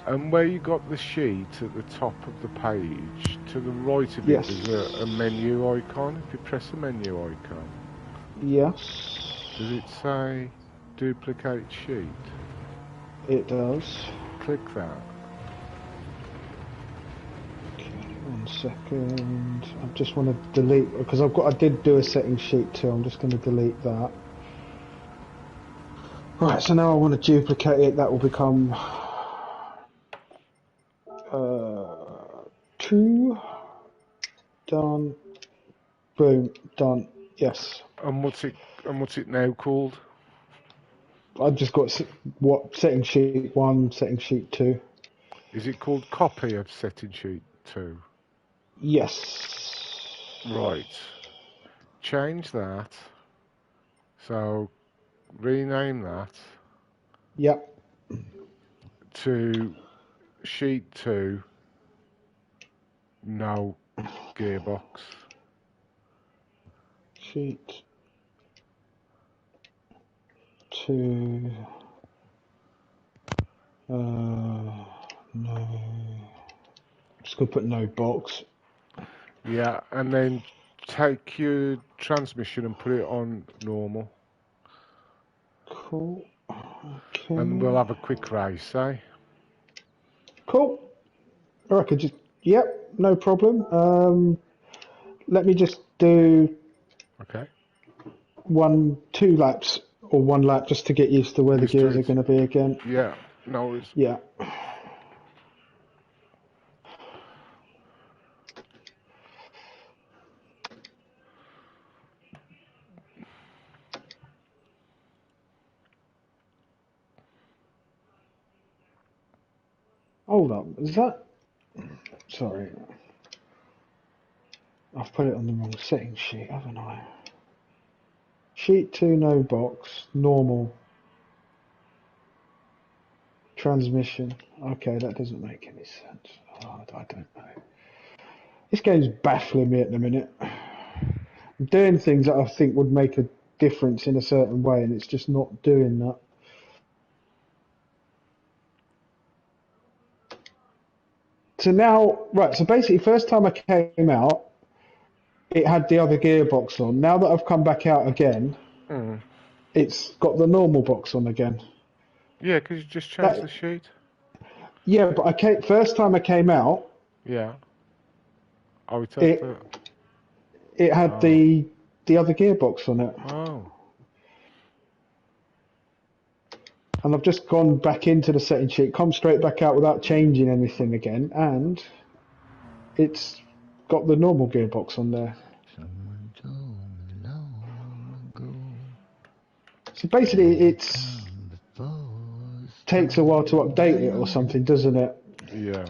And where you got the sheet at the top of the page, to the right of it, there's a menu icon. If you press the menu icon. Yes. Does it say duplicate sheet? It does. Click that. Okay, 1 second. I just want to delete, because I did do a setting sheet too. I'm just going to delete that. Right, so now I want to duplicate it. That will become 2. Done. Boom. Done. Yes. And what's it now called? I've just got setting sheet 1, setting sheet 2. Is it called copy of setting sheet 2? Yes. Right. Change that. So rename that. Yep. To sheet 2. No gearbox. Sheet 2. No. Just gonna put no box. Yeah, and then take your transmission and put it on normal. Cool. Okay. And we'll have a quick race, eh? Cool. I could just. Yep. No problem. Let me just do. Okay. 2 laps or 1 lap just to get used to where the gears are going to be again. Yeah. No worries. Yeah. hold up. Is that? Sorry. I've put it on the wrong setting sheet, haven't I? Sheet 2, no box, normal. Transmission. Okay, that doesn't make any sense. Oh, I don't know. This game's baffling me at the minute. I'm doing things that I think would make a difference in a certain way, and it's just not doing that. So now, right, so basically first time I came out, it had the other gearbox on. Now that I've come back out again, it's got the normal box on again. Yeah, because you just changed the sheet. Yeah, but first time I came out, yeah, it had the other gearbox on it. Oh. And I've just gone back into the setting sheet, come straight back out without changing anything again, and it's got the normal gearbox on there. Someone told me long ago. So basically, it takes a while to update it or something, doesn't it? Yeah.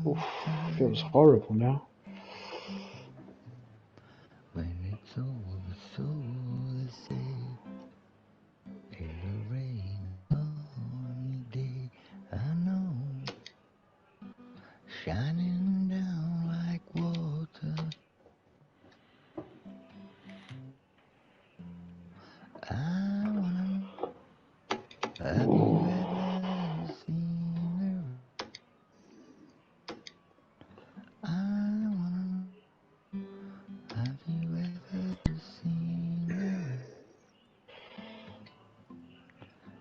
Oof, feels horrible now. When it's over, so they say, it'll rain on day. I know, shining down like water. I wanna know, have you ever seen her? I wanna know, have you ever seen her?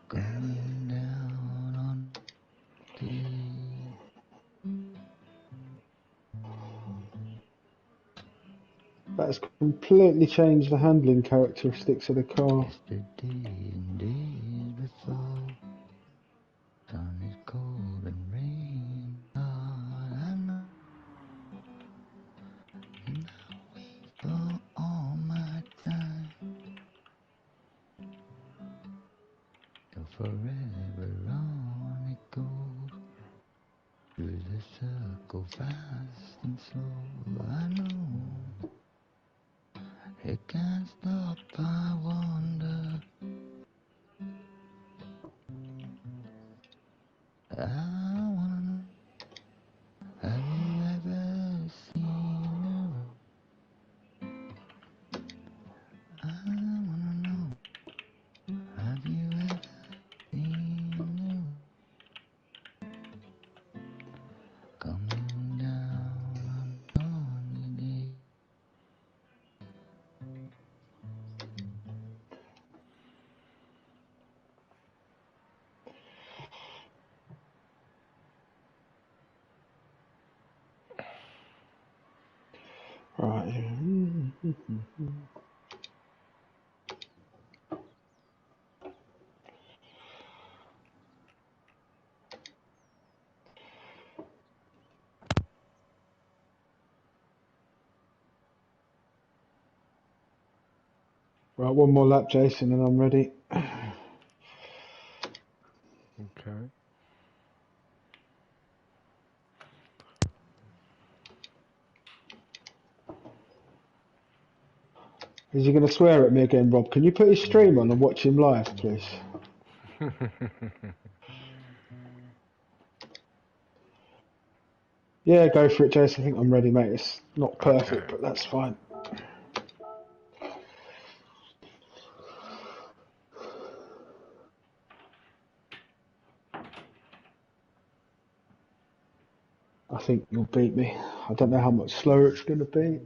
Coming down on the That's completely changed the handling characteristics of the car. yesterday and days before. Sun is cold and rain hard, I know. And I wait for all my time. So forever on it goes, through the circle fast and slow. I know it can't stop, I wonder. I wanna know, have you ever seen her? I wanna know, have you ever seen her? Coming down on stormy day. Right. Right, one more lap, Jason, and I'm ready. Okay. Is he going to swear at me again, Rob? Can you put his stream on and watch him live, please? Yeah, go for it, Jason. I think I'm ready, mate. It's not perfect, but that's fine. I think you'll beat me. I don't know how much slower it's going to be.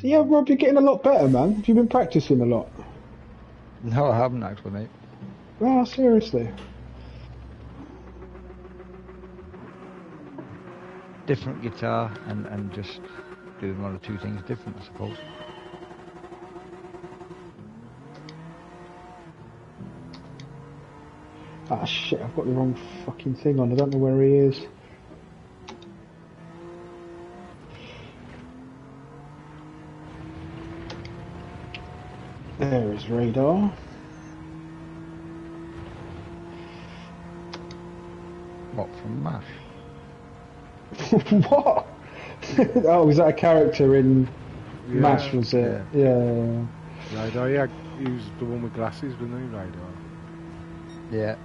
Yeah, Rob, you're getting a lot better, man. Have you been practicing a lot? No, I haven't actually, mate. Oh, seriously. Different guitar and just doing one or two things different, I suppose. Ah, shit, I've got the wrong fucking thing on. I don't know where he is. There he is. There's radar. What, from MASH? What? Oh, was that a character in MASH, was it? Yeah. Radar, yeah, he was the one with glasses, wasn't he, Radar? Yeah.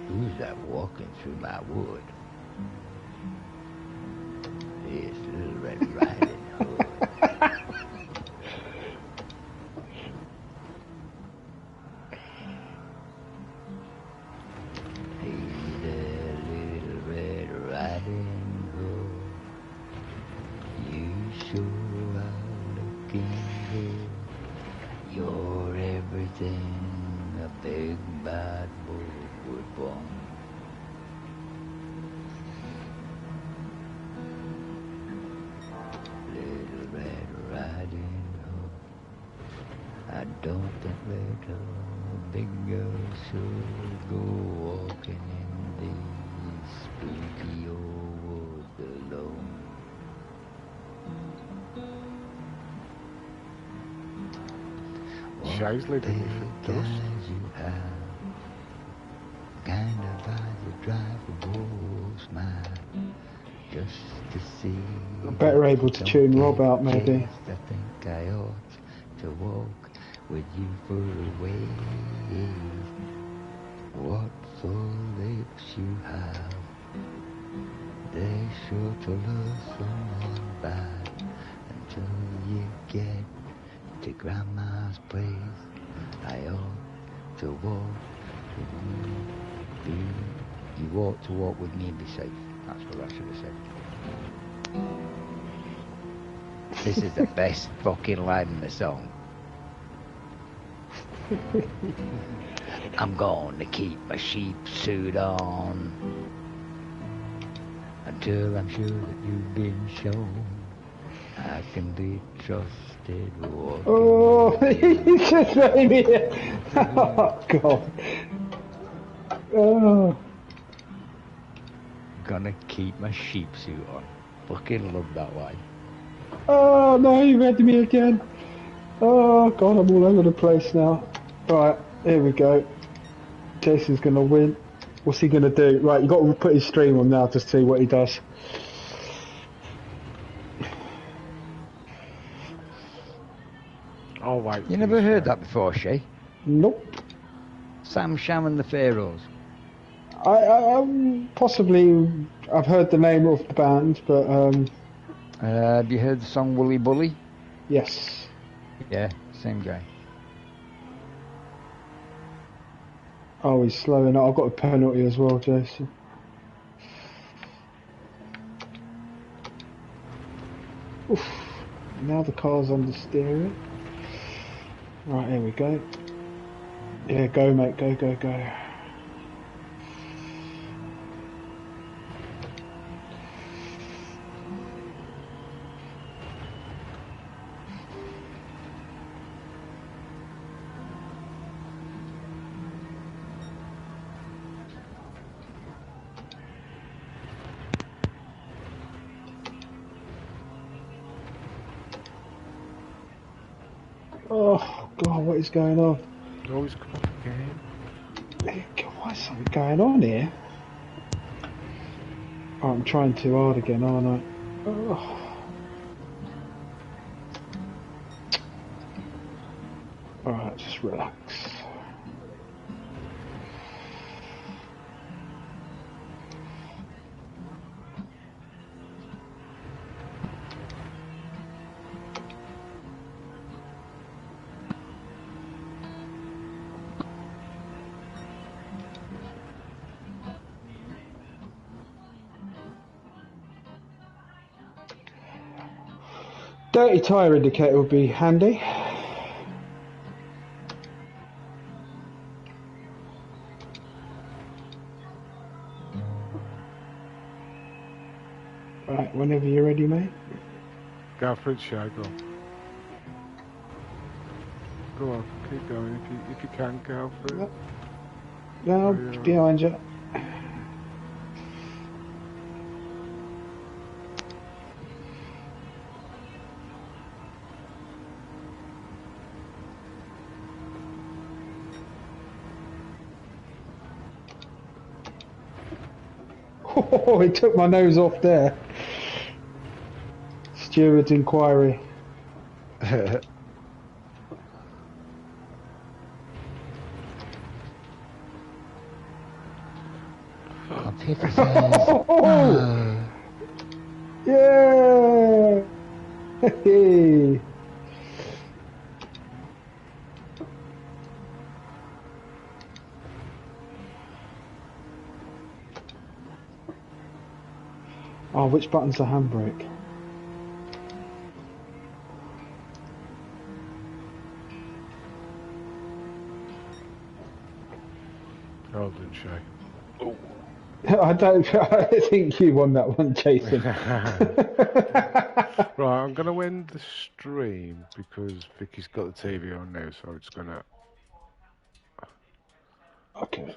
Who's that walking through my wood? It's Little Red Riding Hood. Hey there, Little Red Riding Hood. You sure are looking good. You're everything a big bad bull would want. Little Red Riding Hood. I don't think that a big girl should go walking in these spooky old woods alone. Shay's leading me for dust. You have kind of eyes that drive a bull's mind, just to see. I'm better able to tune Rob out, maybe. I think I ought to walk with you for a way. What full lips you have, they sure to lure someone back until you get to Grandma's place. I ought to walk with you. You ought to walk with me and be safe. That's what I should have said. This is the best fucking line in the song. I'm going to keep my sheep suit on until I'm sure that you've been shown I can be trusted walking. Oh, he just made me. Oh, God. Oh. Gonna keep my sheep suit on. Fucking love that line. Oh, no, you read me again. Oh, God, I'm all over the place now. Right, here we go. Jason's gonna win. What's he gonna do? Right, you got to put his stream on now to see what he does. Oh, wait. You never heard that before, Shay? Nope. Sam Sham and the Pharaohs. I possibly, I've heard the name of the band, but have you heard the song Wooly Bully? yes. Yeah, same guy. Oh, he's slowing up. I've got a penalty as well, Jason. Oof. Now the car's under steering. Right, here we go. Yeah, go, mate. Go, go, go. Oh, God, what is going on? Always come up again. God, why is something going on here? Oh, I'm trying too hard again, aren't I? Oh. Alright, just relax. Dirty tyre indicator would be handy. Right, whenever you're ready, mate. Go for it, Shay, go. Go on, keep going if you can, go for it. No, behind you. Oh, it took my nose off there. Steward's inquiry. Oh. Yeah! Hey. Oh, which button's the handbrake? Well done, Shay. Oh. I think you won that one, Jason. Right, I'm going to end the stream because Vicky's got the TV on now, so it's going to... Okay.